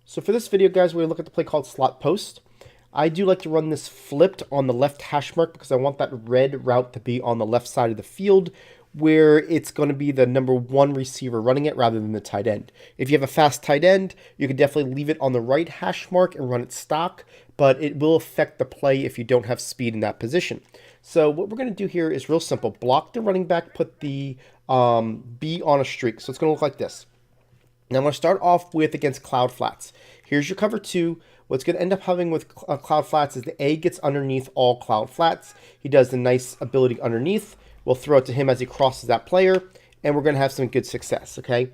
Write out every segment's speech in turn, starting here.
So for this video, guys, we're going to look at the play called slot post. I do like to run this flipped on the left hash mark because I want that red route to be on the left side of the field where it's going to be the number one receiver running it rather than the tight end. If you have a fast tight end, you can definitely leave it on the right hash mark and run it stock, but it will affect the play if you don't have speed in that position. So what we're going to do here is real simple. Block the running back, put the B on a streak. So it's going to look like this. Now I'm going to start off with against Cloud Flats. Here's your cover two. What's going to end up having with Cloud Flats is the A gets underneath all Cloud Flats. He does the nice ability underneath. We'll throw it to him as he crosses that player, and we're going to have some good success, okay?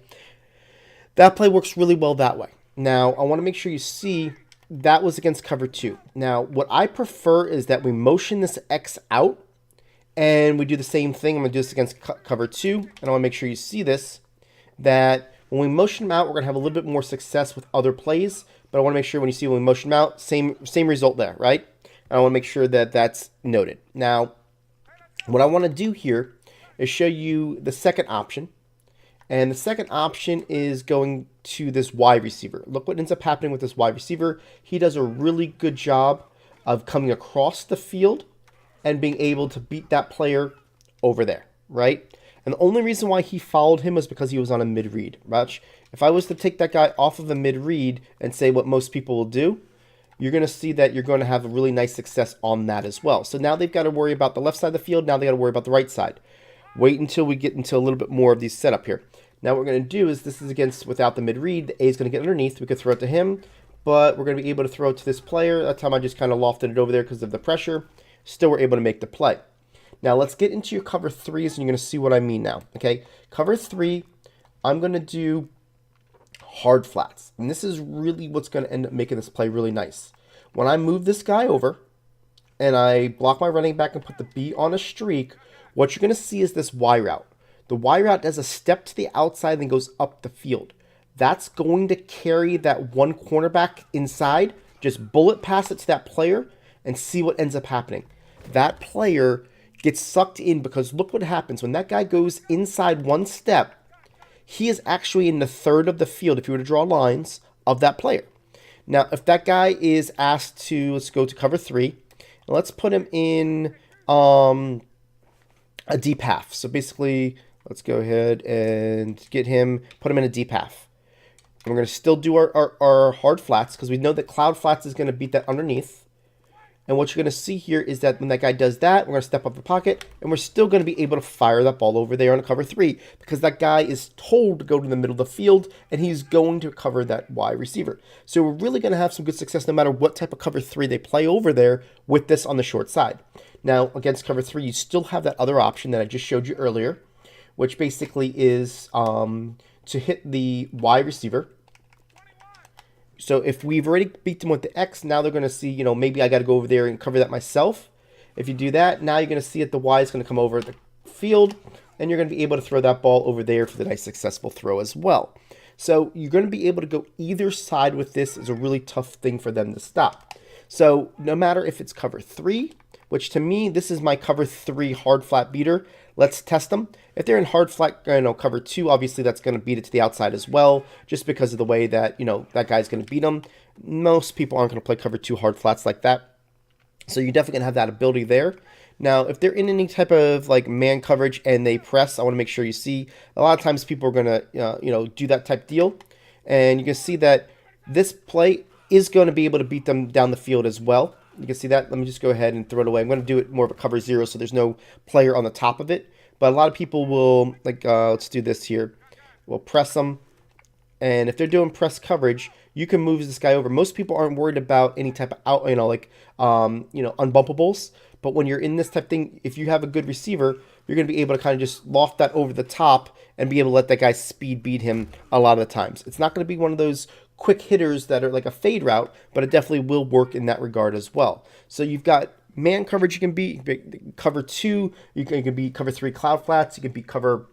That play works really well that way. Now, I want to make sure you see that was against cover two. Now, what I prefer is that we motion this X out, and we do the same thing. I'm going to do this against cover two, and I want to make sure you see this, that when we motion them out, we're going to have a little bit more success with other plays, but I want to make sure when you see when we motion them out, same result there, right? And I want to make sure that that's noted. Now, what I want to do here is show you the second option, and the second option is going to this wide receiver. Look what ends up happening with this wide receiver. He does a really good job of coming across the field and being able to beat that player over there, right? And the only reason why he followed him was because he was on a mid-read. Right? If I was to take that guy off of a mid-read and say what most people will do, you're going to see that you're going to have a really nice success on that as well. So now they've got to worry about the left side of the field. Now they got to worry about the right side. Wait until we get into a little bit more of these setup here. Now what we're going to do is this is against without the mid-read. The A is going to get underneath. We could throw it to him, but we're going to be able to throw it to this player. That time I just kind of lofted it over there because of the pressure. Still we're able to make the play. Now let's get into your cover threes, and you're going to see what I mean now. Okay, cover three, I'm going to do hard flats. And this is really what's going to end up making this play really nice. When I move this guy over, and I block my running back and put the B on a streak, what you're going to see is this Y route. The Y route does a step to the outside and goes up the field. That's going to carry that one cornerback inside. Just bullet pass it to that player and see what ends up happening. That player gets sucked in because look what happens. When that guy goes inside one step, he is actually in the third of the field, if you were to draw lines, of that player. Now, if that guy is asked to, let's go to cover three, and let's put him in a deep half. So basically, let's go ahead and get him, put him in a deep half. And we're going to still do our hard flats because we know that Cloud Flats is going to beat that underneath. And what you're going to see here is that when that guy does that, we're going to step up the pocket, and we're still going to be able to fire that ball over there on a cover three because that guy is told to go to the middle of the field, and he's going to cover that wide receiver. So we're really going to have some good success no matter what type of cover three they play over there with this on the short side. Now, against cover three, you still have that other option that I just showed you earlier, which basically is to hit the wide receiver. So if we've already beat them with the X, now they're going to see, maybe I got to go over there and cover that myself. If you do that, now you're going to see that the Y is going to come over the field, and you're going to be able to throw that ball over there for the nice successful throw as well. So you're going to be able to go either side with this. Is a really tough thing for them to stop. So no matter if it's cover three, which to me, this is my cover three hard flat beater. Let's test them. If they're in hard flat, cover two, obviously that's going to beat it to the outside as well, just because of the way that, that guy's going to beat them. Most people aren't going to play cover two hard flats like that. So you're definitely going to have that ability there. Now, if they're in any type of man coverage and they press, I want to make sure you see, a lot of times people are going to, do that type deal. And you can see that this play is going to be able to beat them down the field as well. You can see that. Let me just go ahead and throw it away. I'm going to do it more of a cover zero so there's no player on the top of it. But a lot of people will, let's do this here. We'll press them. And if they're doing press coverage, you can move this guy over. Most people aren't worried about any type of unbumpables. But when you're in this type of thing, if you have a good receiver, you're going to be able to kind of just loft that over the top and be able to let that guy speed beat him a lot of the times. It's not going to be one of those quick hitters that are like a fade route, but it definitely will work in that regard as well. So you've got man coverage you can be cover two, you can be cover three cloud flats, you can be cover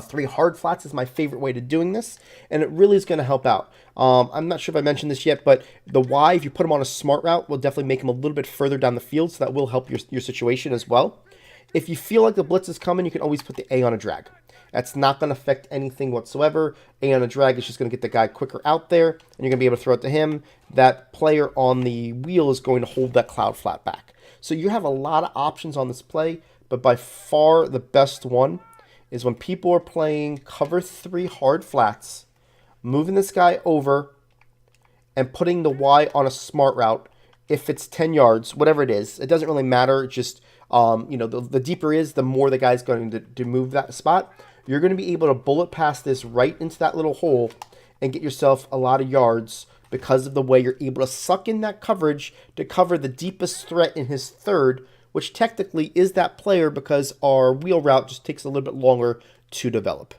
three hard flats is my favorite way to doing this, and it really is going to help out. I'm not sure if I mentioned this yet, but the Y, if you put him on a smart route, will definitely make him a little bit further down the field, so that will help your situation as well. If you feel like the blitz is coming, you can always put the A on a drag. That's not going to affect anything whatsoever. A on a drag is just going to get the guy quicker out there, and you're going to be able to throw it to him. That player on the wheel is going to hold that cloud flat back. So you have a lot of options on this play, but by far the best one is when people are playing cover 3 hard flats, moving this guy over, and putting the Y on a smart route. If it's 10 yards, whatever it is, it doesn't really matter. It's just, the deeper is, the more the guy's going to move that spot. You're going to be able to bullet pass this right into that little hole and get yourself a lot of yards because of the way you're able to suck in that coverage to cover the deepest threat in his third, which technically is that player because our wheel route just takes a little bit longer to develop.